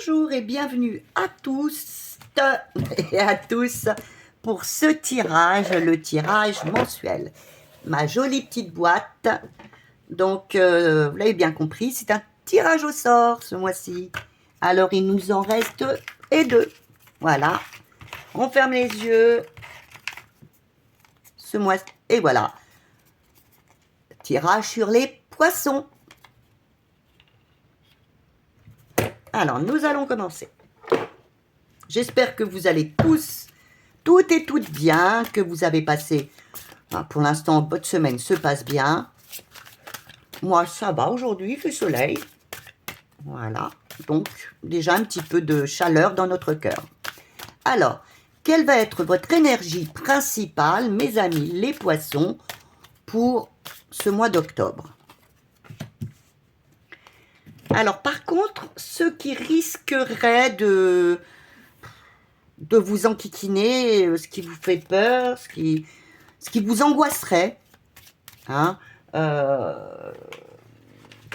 Bonjour et bienvenue à tous et à tous pour ce tirage, le tirage mensuel. Ma jolie petite boîte. Donc, vous l'avez bien compris, c'est un tirage au sort ce mois-ci. Alors, il nous en reste deux. Voilà. On ferme les yeux. Ce mois, et voilà. Tirage sur les poissons. Alors, nous allons commencer. J'espère que vous allez tous, toutes et toutes bien, que vous avez passé, pour l'instant, votre semaine se passe bien. Moi, ça va, aujourd'hui, il fait soleil. Voilà, donc déjà un petit peu de chaleur dans notre cœur. Alors, quelle va être votre énergie principale, mes amis les poissons, pour ce mois d'octobre? Alors, par contre, ce qui risquerait de vous enquiquiner, ce qui vous fait peur, ce qui vous angoisserait, hein,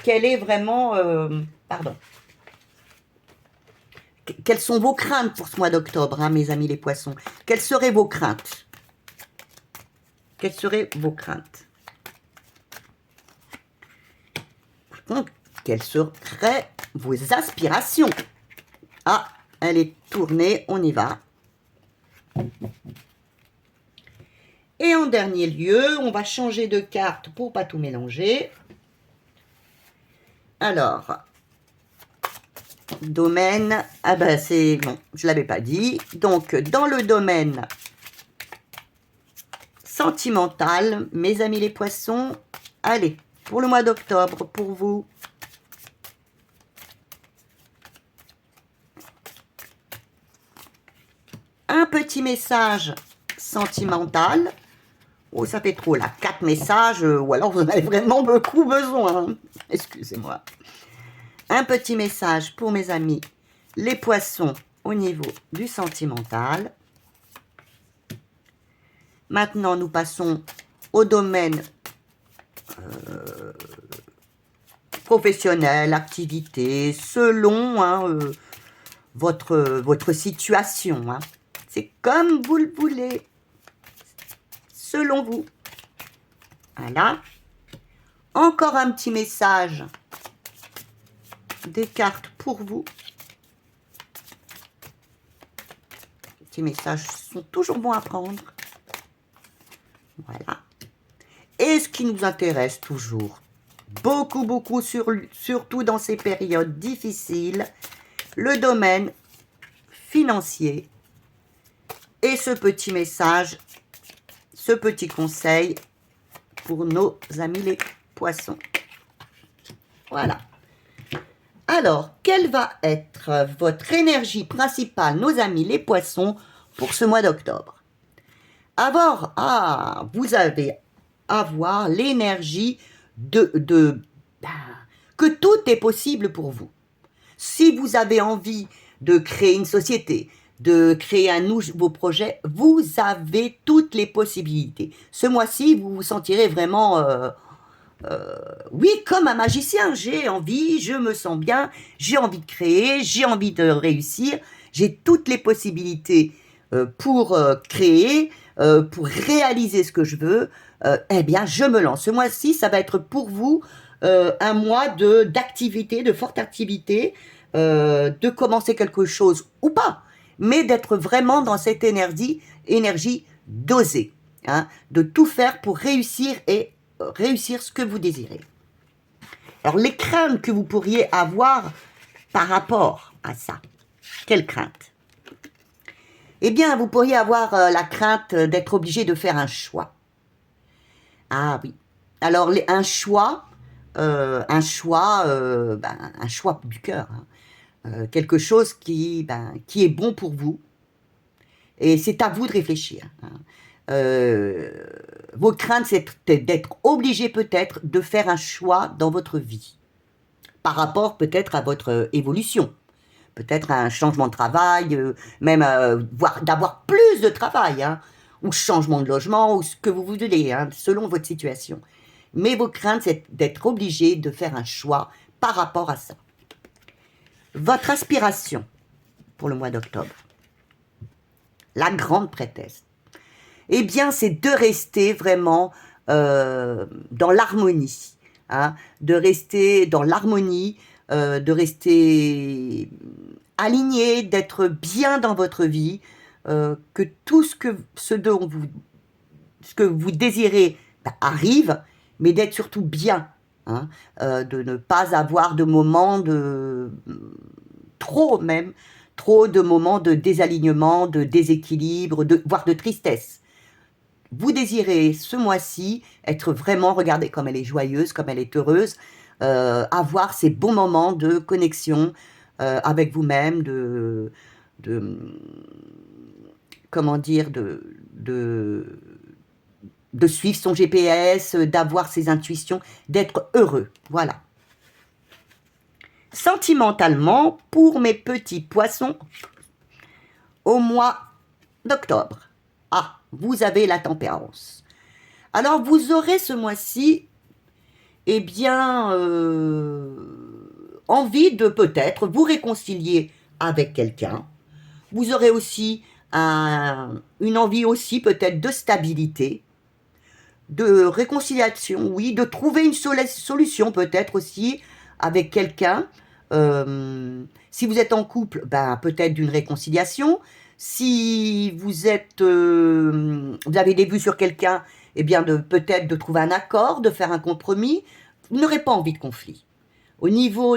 quelle est vraiment, pardon, quelles sont vos craintes pour ce mois d'octobre, hein, mes amis les poissons? Quelles seraient vos craintes? Quelles seraient vos craintes? Par contre, quelles seraient vos aspirations? Ah, elle est tournée, on y va. Et en dernier lieu, on va changer de carte pour pas tout mélanger. Alors, domaine, ah ben c'est bon, je l'avais pas dit. Donc, dans le domaine sentimental, mes amis les poissons, allez, pour le mois d'octobre, pour vous. Un petit message sentimental. Oh, ça fait trop là, 4 messages, ou alors vous en avez vraiment beaucoup besoin. Excusez-moi. Un petit message pour mes amis les poissons au niveau du sentimental. Maintenant, nous passons au domaine professionnel, activité, selon hein, votre situation. Hein. C'est comme vous le voulez, selon vous. Voilà. Encore un petit message des cartes pour vous. Les petits messages sont toujours bons à prendre. Voilà. Et ce qui nous intéresse toujours, beaucoup, surtout dans ces périodes difficiles, le domaine financier. Et ce petit message, ce petit conseil pour nos amis les poissons. Voilà. Alors, quelle va être votre énergie principale, nos amis les poissons, pour ce mois d'octobre? Alors, vous allez avoir l'énergie que tout est possible pour vous. Si vous avez envie de créer une société, de créer un nouveau projet, vous avez toutes les possibilités. Ce mois-ci, vous vous sentirez vraiment, oui, comme un magicien. J'ai envie, je me sens bien, j'ai envie de créer, j'ai envie de réussir, j'ai toutes les possibilités pour créer, pour réaliser ce que je veux. Eh bien, je me lance. Ce mois-ci, ça va être pour vous un mois d'activité, de forte activité, de commencer quelque chose ou pas, mais d'être vraiment dans cette énergie d'oser, hein, de tout faire pour réussir et réussir ce que vous désirez. Alors, les craintes que vous pourriez avoir par rapport à ça, quelles craintes? Eh bien, vous pourriez avoir la crainte d'être obligé de faire un choix. Ah oui. Alors, un choix du cœur. Hein. Quelque chose qui est bon pour vous. Et c'est à vous de réfléchir. Hein. Vos craintes, c'est d'être obligé peut-être de faire un choix dans votre vie. Par rapport peut-être à votre évolution. Peut-être un changement de travail, même d'avoir plus de travail. Hein, ou changement de logement, ou ce que vous voulez, hein, selon votre situation. Mais vos craintes, c'est d'être obligé de faire un choix par rapport à ça. Votre aspiration pour le mois d'octobre, la grande prêtresse, eh bien, c'est de rester vraiment dans l'harmonie, hein, de rester dans l'harmonie, de rester aligné, d'être bien dans votre vie, que tout ce que vous désirez arrive, mais d'être surtout bien, hein, de ne pas avoir de moments trop de moments de désalignement, de déséquilibre, voire de tristesse. Vous désirez ce mois-ci être vraiment, regardez comme elle est joyeuse, comme elle est heureuse, avoir ces bons moments de connexion avec vous-même, comment dire, de suivre son GPS, d'avoir ses intuitions, d'être heureux, voilà. Sentimentalement, pour mes petits poissons, au mois d'octobre, vous avez la tempérance. Alors, vous aurez ce mois-ci, eh bien, envie de peut-être vous réconcilier avec quelqu'un. Vous aurez aussi une envie aussi peut-être de stabilité, de réconciliation, oui, de trouver une solution peut-être aussi avec quelqu'un. Si vous êtes en couple, peut-être d'une réconciliation. Si vous êtes, vous avez des vues sur quelqu'un, eh bien peut-être de trouver un accord, de faire un compromis. Vous n'aurez pas envie de conflit. Au niveau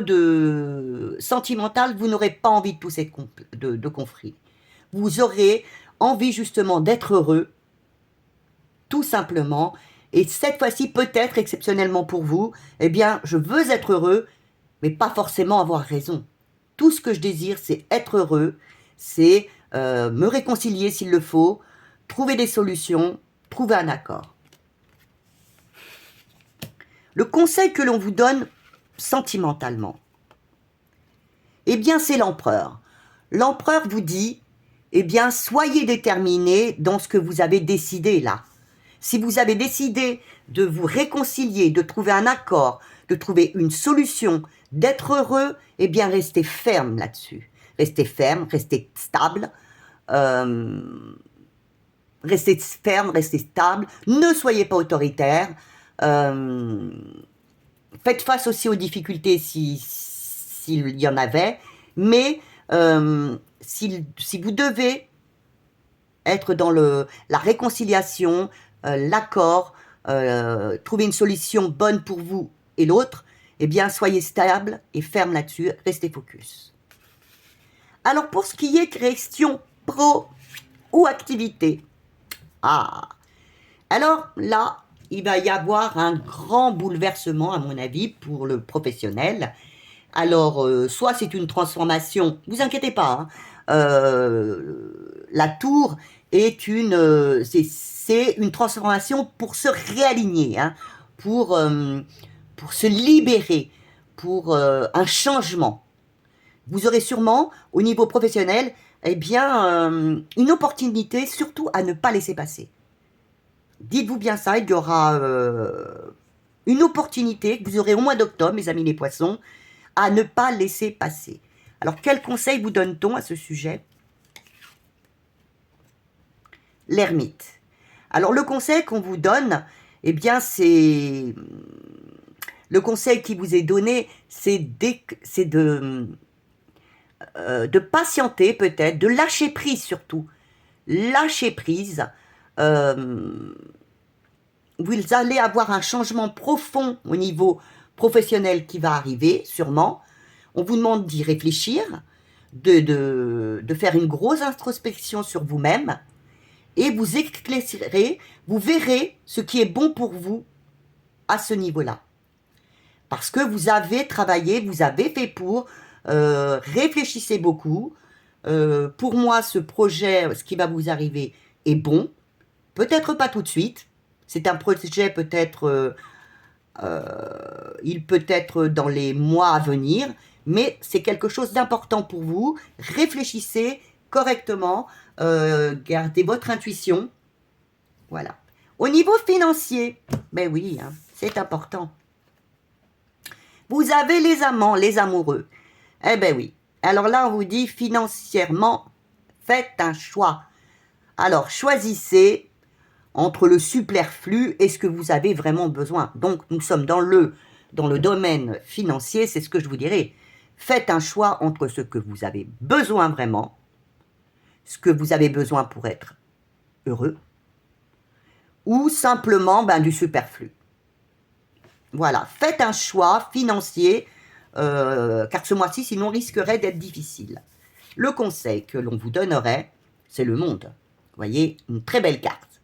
sentimental, vous n'aurez pas envie de tous ces de conflits. Vous aurez envie justement d'être heureux, tout simplement. Et cette fois-ci, peut-être exceptionnellement pour vous, eh bien, je veux être heureux, mais pas forcément avoir raison. Tout ce que je désire, c'est être heureux, c'est me réconcilier s'il le faut, trouver des solutions, trouver un accord. Le conseil que l'on vous donne sentimentalement, eh bien, c'est l'empereur. L'empereur vous dit, eh bien, soyez déterminé dans ce que vous avez décidé là. Si vous avez décidé de vous réconcilier, de trouver un accord, de trouver une solution, d'être heureux, eh bien, restez ferme là-dessus. Restez ferme, restez stable. Restez ferme, restez stable. Ne soyez pas autoritaire. Faites face aussi aux difficultés s'il y en avait. Mais si vous devez être dans la réconciliation, l'accord, trouver une solution bonne pour vous et l'autre, eh bien, soyez stable et ferme là-dessus, restez focus. Alors, pour ce qui est question pro ou activité, alors là, il va y avoir un grand bouleversement, à mon avis, pour le professionnel. Alors, soit c'est une transformation, vous inquiétez pas, la tour est c'est une transformation pour se réaligner, pour se libérer, pour un changement. Vous aurez sûrement, au niveau professionnel, eh bien, une opportunité, surtout à ne pas laisser passer. Dites-vous bien ça, il y aura une opportunité que vous aurez au mois d'octobre, mes amis les poissons, à ne pas laisser passer. Alors, quel conseil vous donne-t-on à ce sujet? L'ermite. Alors, le conseil qu'on vous donne, eh bien, c'est... Le conseil qui vous est donné, c'est de patienter peut-être, de lâcher prise surtout. Lâcher prise. Vous allez avoir un changement profond au niveau professionnel qui va arriver, sûrement. On vous demande d'y réfléchir, de faire une grosse introspection sur vous-même, et vous éclairerez, vous verrez ce qui est bon pour vous à ce niveau-là. Parce que vous avez travaillé, vous avez fait pour, réfléchissez beaucoup. Pour moi, ce projet, ce qui va vous arriver, est bon. Peut-être pas tout de suite. C'est un projet peut-être, il peut être dans les mois à venir, mais c'est quelque chose d'important pour vous. Réfléchissez correctement, gardez votre intuition. Voilà. Au niveau financier, ben oui, c'est important. Vous avez les amants, les amoureux. Eh ben oui, Alors là, on vous dit financièrement, faites un choix. Alors, choisissez entre le superflu et ce que vous avez vraiment besoin. Donc, nous sommes dans le domaine financier, c'est ce que je vous dirais. Faites un choix entre ce que vous avez besoin vraiment, ce que vous avez besoin pour être heureux, ou simplement du superflu. Voilà, faites un choix financier, car ce mois-ci, sinon, risquerait d'être difficile. Le conseil que l'on vous donnerait, c'est le monde. Vous voyez, une très belle carte.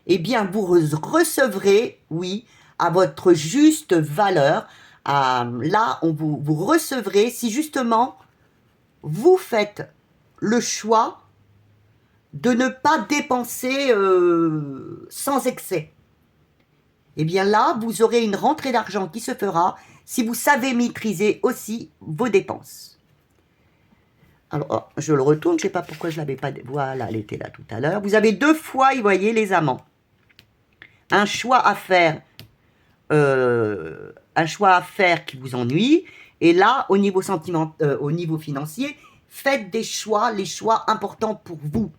Eh bien, vous recevrez, oui, à votre juste valeur. Là, vous recevrez, si justement, vous faites le choix de ne pas dépenser sans excès. Eh bien là, vous aurez une rentrée d'argent qui se fera si vous savez maîtriser aussi vos dépenses. Alors, je le retourne, je ne sais pas pourquoi je ne l'avais pas... Voilà, elle était là tout à l'heure. Vous avez 2 fois, vous voyez, les amants. Un choix à faire qui vous ennuie. Et là, au niveau financier, faites des choix, les choix importants pour vous.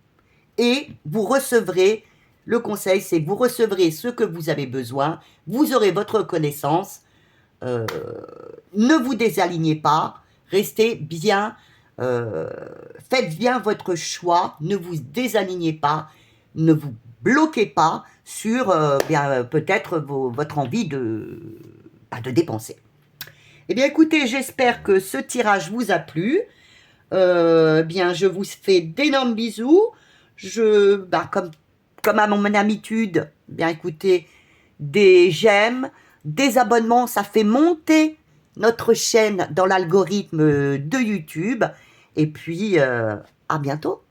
Et vous recevrez, le conseil, c'est que vous recevrez ce que vous avez besoin, vous aurez votre reconnaissance, ne vous désalignez pas, restez bien, faites bien votre choix, ne vous désalignez pas, ne vous bloquez pas sur peut-être votre envie de dépenser. Eh bien écoutez, j'espère que ce tirage vous a plu. Je vous fais d'énormes bisous. Comme à mon habitude, bien écoutez, des j'aime, des abonnements, ça fait monter notre chaîne dans l'algorithme de YouTube. Et puis, à bientôt.